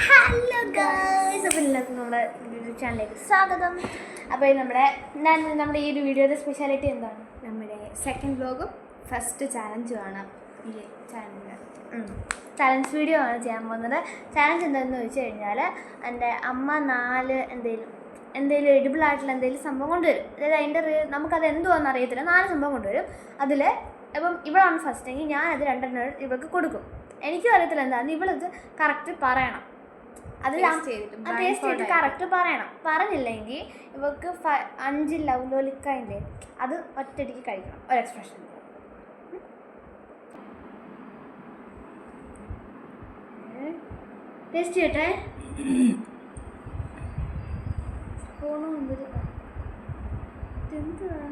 Hello guys, അപ്പോൾ എല്ലാവർക്കും നമ്മുടെ യൂട്യൂബ് ചാനലിലേക്ക് സ്വാഗതം. അപ്പോൾ നമ്മുടെ ഈ ഒരു വീഡിയോയുടെ സ്പെഷ്യാലിറ്റി എന്താണ്? നമ്മുടെ സെക്കൻഡ് വ്ലോഗും ഫസ്റ്റ് ചാലഞ്ചുമാണ് ഈ ചാനലിനകത്ത്. ചാലഞ്ച് വീഡിയോ ആണ് ചെയ്യാൻ പോകുന്നത്. ചാലഞ്ച് എന്താണെന്ന് ചോദിച്ചു കഴിഞ്ഞാൽ, എൻ്റെ അമ്മ 4 എന്തെങ്കിലും എഡിബിളായിട്ടുള്ള എന്തെങ്കിലും സംഭവം കൊണ്ടുവരും. അതായത് അതിൻ്റെ നമുക്കത് എന്തുവാണെന്ന് അറിയത്തില്ല. 4 സംഭവം കൊണ്ടുവരും. അതിൽ ഇപ്പം ഇവളാണ് ഫസ്റ്റ് എങ്കിൽ ഞാനത് 2 ഇവൾക്ക് കൊടുക്കും. എനിക്കും അറിയത്തില്ല എന്താണെന്ന്. ഇവളത് കറക്റ്റ് പറയണം. അത് ടേസ്റ്റ് ചെയ്തിട്ട് കറക്റ്റ് പറയണം. പറഞ്ഞില്ലെങ്കിൽ ഇവർക്ക് 5 ലവ് ലോലിക്കയില്ലേ, അത് ഒറ്റയടിക്ക് കഴിക്കണം. ഒരു എക്സ്പ്രഷൻ ടേസ്റ്റ് ചെയ്യട്ടെ. ഫോണോ എന്തൊരു എന്തുവാ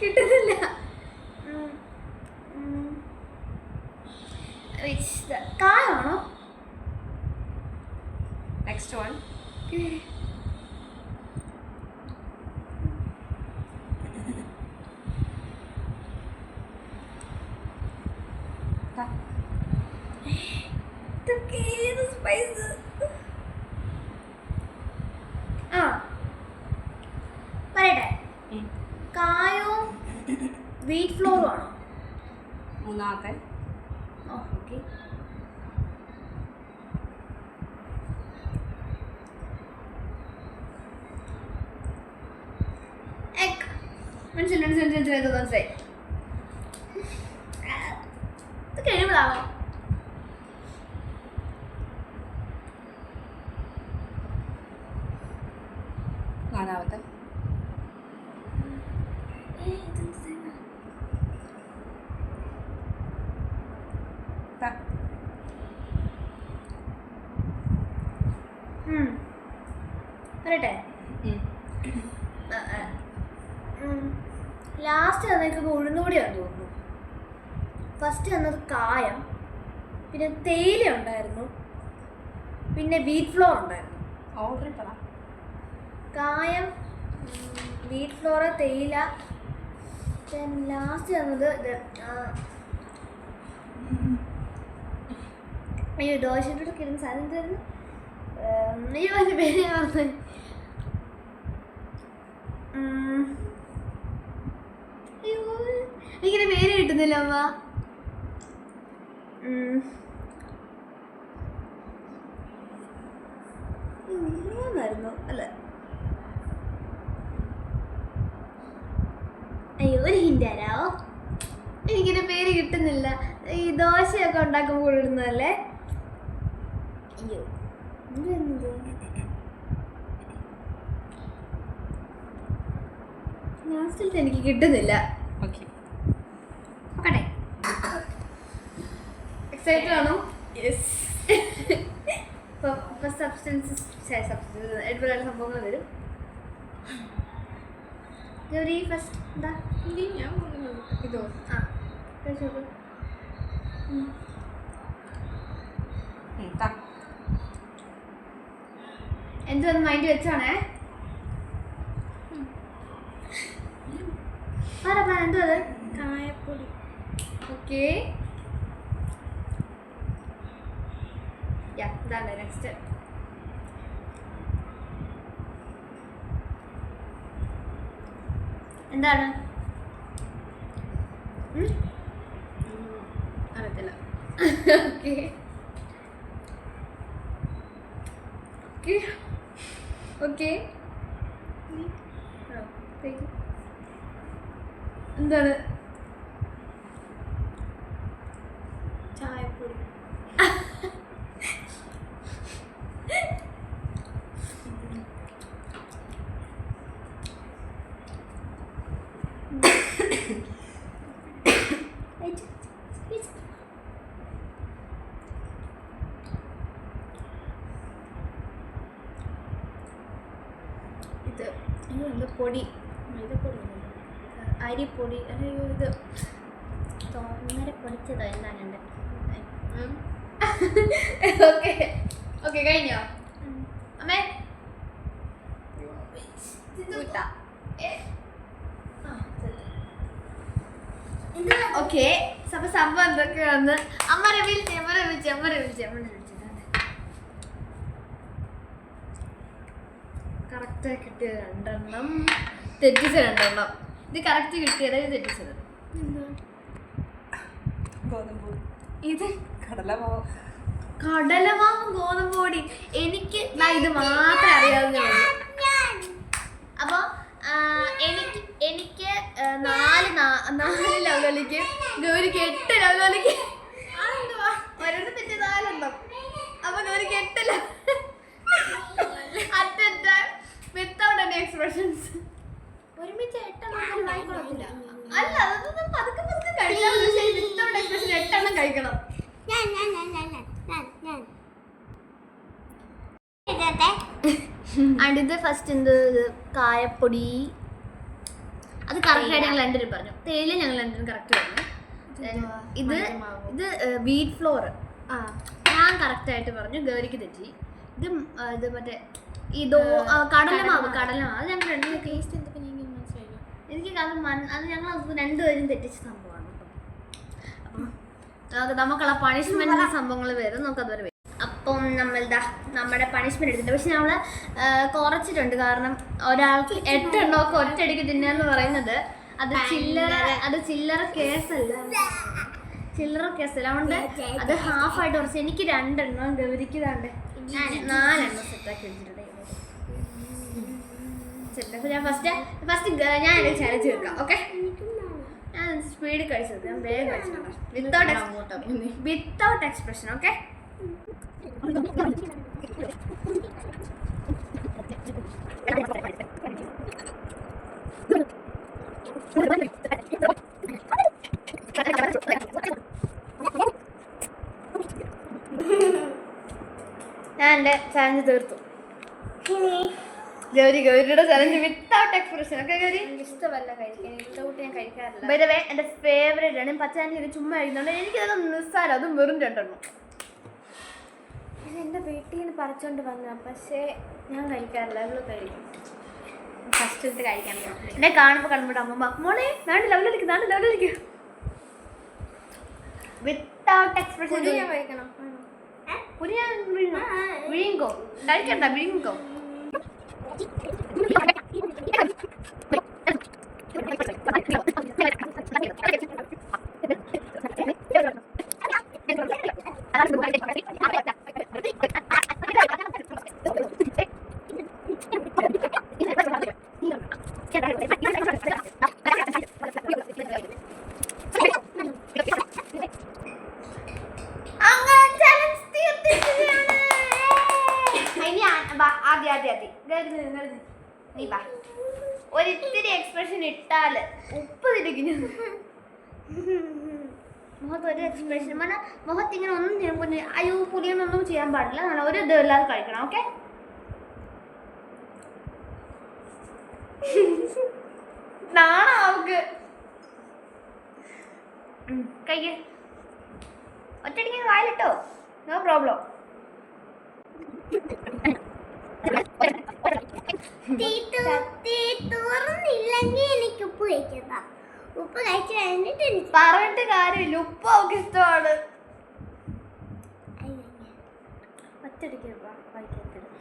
കിട്ടുന്നില്ല. കായാണോ? Next one. പറയട്ടെ, കായോ വീറ്റ് ഫ്ലോറും ആണോ? മൂന്നാമത്തെ. ഓക്കെ. മനസ്സിലായി. ഇത് കഴിവുകളാണോ? നാലാമത്തെ. പറയട്ടെ, ലാസ്റ്റ് തന്നേക്ക് ഉഴുന്നുകൂടിയാന്ന് തോന്നുന്നു. ഫസ്റ്റ് തന്നത് കായം, പിന്നെ തേയില ഉണ്ടായിരുന്നു, പിന്നെ വീറ്റ് ഫ്ലോർ ഉണ്ടായിരുന്നു. ഓർഡർ പറ. കായം, വീറ്റ് ഫ്ലോർ, തേയില, ലാസ്റ്റ് തന്നത് ഇത്. അയ്യോ, ദോശയുടെ കൂടെ കിട്ടുന്ന സാധനം എന്തായിരുന്നു? അയ്യോ, അതിൻ്റെ പേര് ഞാൻ പറഞ്ഞു. അയ്യോ, എനിക്കിൻ്റെ പേര് കിട്ടുന്നില്ല അമ്മ. ായിരുന്നു അല്ല. അയ്യോ, ഒരു ഹിന്റ് തരാമോ? എനിക്കിൻ്റെ പേര് കിട്ടുന്നില്ല. ഈ ദോശയൊക്കെ ഉണ്ടാക്കുമ്പോൾ ഇടുന്നതല്ലേ? അയ്യോ, എന്ത് ലാസ്റ്റിലത്തെ എനിക്ക് കിട്ടുന്നില്ല. ഓക്കെ, നോക്കട്ടെ. എക്സൈറ്റഡ് ആണോ? യെസ്. സബ്സ്റ്റൻസസ് എടുപ്പിലുള്ള സംഭവങ്ങൾ വരും. ഗൗരി ഫസ്റ്റ് എന്താ? ഇതോ? ആ, കഴിച്ചോളൂ. എന്തൊന്ന് മൈൻഡ് വെച്ചാണേ. പറ എന്തോ അത്? കായപ്പൊടി. ഓക്കെ, ഇതാണ് നെക്സ്റ്റ്. എന്താണ്? അറിയത്തില്ല. Okay okay. എന്താണ്? ചായപ്പൊടി. ഇത് എന്ത് പൊടി? മൈദപ്പൊടി, അരിപ്പൊടി. അയ്യോ, ഇത് തോന്നരെ പൊടിച്ചതോ എന്താണ് എൻ്റെ? ഓക്കെ ഓക്കെ, കഴിഞ്ഞോ അമ്മേ? ഓക്കെ അപ്പൊ സംഭവം എന്തൊക്കെയാന്ന് അമ്മരെ വിളിച്ച് കറക്റ്റ് കിട്ടിയത് 2 എണ്ണം, തെറ്റിച്ച 2 എണ്ണം. ഇത് കറക്റ്റ് കിട്ടിയത്, ഇത് തെറ്റിച്ചത്. ഗോതമ്പ് ഇത് കടലമാവ്. കടലമാവും ഗോതമ്പ് പൊടി. എനിക്ക് ഇത് മാത്രമേ അറിയാവുന്നേ ഉള്ളൂ. അപ്പൊ എനിക്ക് 4 ലെവലിലേക്ക്, ഗൗരിക്ക് 8 ലെവലിലേക്ക്. ഒരെണ്ണം തെറ്റി 4 എണ്ണം. അപ്പൊ ഗൗരിക്ക് 8 level at a time without any expressions. ഒരുമിച്ച് 8 വാങ്ങിക്കൊള്ളത്തില്ല. അല്ല, അതൊന്നും പതുക്കെ കഴിക്കാൻ. പക്ഷേ വിത്തൗട്ട് എക്സ്പ്രഷൻ 8 എണ്ണം കഴിക്കണം. അടുത്ത ഫസ്റ്റ് എന്ത് കായപ്പൊടി. അത് കറക്റ്റ് ആയിട്ട് ഞങ്ങൾ 2 പറഞ്ഞു. തേയില ഞങ്ങൾ 2 കറക്റ്റ് പറഞ്ഞു. ഇത് വീറ്റ് ഫ്ലോർ ഞാൻ കറക്റ്റ് ആയിട്ട് പറഞ്ഞു. ഗൗരിക്ക് തെറ്റി. ഇത് മറ്റേ കടലമാവ് അത് ഞങ്ങൾ 2 ടേസ്റ്റ് എന്തൊക്കെ എനിക്ക് മനസ്സിലായില്ല. എനിക്ക് അത് ഞങ്ങൾ 2 പേരും തെറ്റിച്ച സംഭവമാണ്. അപ്പം നമുക്കുള്ള പണിഷ്മെന്റ് സംഭവങ്ങൾ വരും. നമുക്ക് അതുവരെ വരും. അപ്പം നമ്മുടെ പണിഷ്മെന്റ് എടുത്തിട്ടുണ്ട്. പക്ഷെ നമ്മൾ കുറച്ചിട്ടുണ്ട്. കാരണം ഒരാൾക്ക് 8 എണ്ണമൊക്കെ ഒറ്റയടിക്ക് തിന്നാന്ന് പറയുന്നത് അത് ചില്ലറ കേസല്ല. അതുകൊണ്ട് അത് ഹാഫായിട്ട് കുറച്ച്. എനിക്ക് 2 എണ്ണം, ഗൗരിക്ക് 4 എണ്ണം സെറ്റാക്കി വെച്ചിട്ടുണ്ട്. ഞാൻ ഫസ്റ്റ് ഞാൻ ചാലഞ്ച് വെക്കാം. ഓക്കെ, ഞാൻ സ്പീഡിൽ കഴിച്ചത്. ഞാൻ വേഗം കഴിച്ചിട്ടുണ്ട് വിത്തൗട്ട് എക്സ്പ്രഷൻ. ഓക്കെ, ഞാൻ എൻ്റെ ചാലഞ്ച് തീർത്തു. ഗൗരിയുടെ ചലഞ്ച് വിത്തൗട്ട് എക്സ്പ്രഷൻ. ഒക്കെ ഗൗരി ഇഷ്ടമല്ല കഴിക്കാൻ. വിത്തൗട്ട് ഞാൻ കഴിക്കാറില്ല. ബൈ ദ വേ എൻ്റെ ഫേവറേറ്റ് ആണ്. പച്ചാൻ്റെ ഇത് ചുമ്മാ കഴിക്കുന്നുണ്ട്. എനിക്കത് നിസ്സാരം. അതും വെറും 2 എണ്ണം. എൻ്റെ വീട്ടിൽ നിന്ന് പറിച്ചോണ്ട് വന്ന, പക്ഷേ ഞാൻ കഴിക്കാറില്ല. അവള് കഴിക്കും. ഫസ്റ്റ് ഇട്ട് കഴിക്കാൻ എന്നെ കാണുമ്പോൾ അമ്മ മോളെ ലെവലിലേക്ക് വിത്തൗട്ട് എക്സ്പ്രഷൻ. ഞാൻ കഴിക്കണം. വിഴുങ്കോ കഴിക്കണ്ട, വിഴുങ്കോ. ഒരിത്തിരി എക്സ്പ്രഷൻ ഇട്ടാല് ഉപ്പ് തിരിക്കുന്നു മുഖത്ത്. ഒരു എക്സ്പ്രഷൻ മുഖത്ത് ഇങ്ങനെ ഒന്നും ചെയ്യുമ്പോൾ അയ്യോ പുലിയൊന്നും ചെയ്യാൻ പാടില്ല. ഒരു ഇതല്ലാതെ കഴിക്കണം. ഓക്കെ, നാണാവുക്ക് കഴിക്ക്. ഒറ്റയടിക്ക് വായിലിട്ടോ, നോ പ്രോബ്ലം. തുറന്നില്ലെങ്കിൽ എനിക്ക് ഉപ്പ് കഴിക്കണ്ട. ഉപ്പ് കഴിച്ചു കഴിഞ്ഞിട്ട് എനിക്ക് പറഞ്ഞിട്ട് കാര്യമില്ല. ഉപ്പ് അവൾക്ക് ഇഷ്ടമാണ്.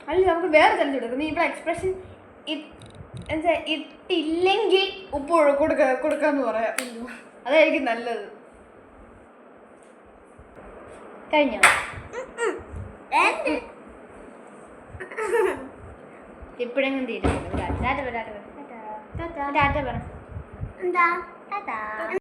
അല്ല, നമുക്ക് വേറെ ചലഞ്ച് കൊടുക്കും. നീ ഇവിടെ എക്സ്പ്രഷൻ ഇട്ടില്ലെങ്കിൽ ഉപ്പ് കൊടുക്കാന്ന് പറയാം. അതായിരിക്കും നല്ലത്. കഴിഞ്ഞോ? ഇപ്പോഴെങ്കിലും തീരുമാനം. ടാറ്റ പറ. എന്താ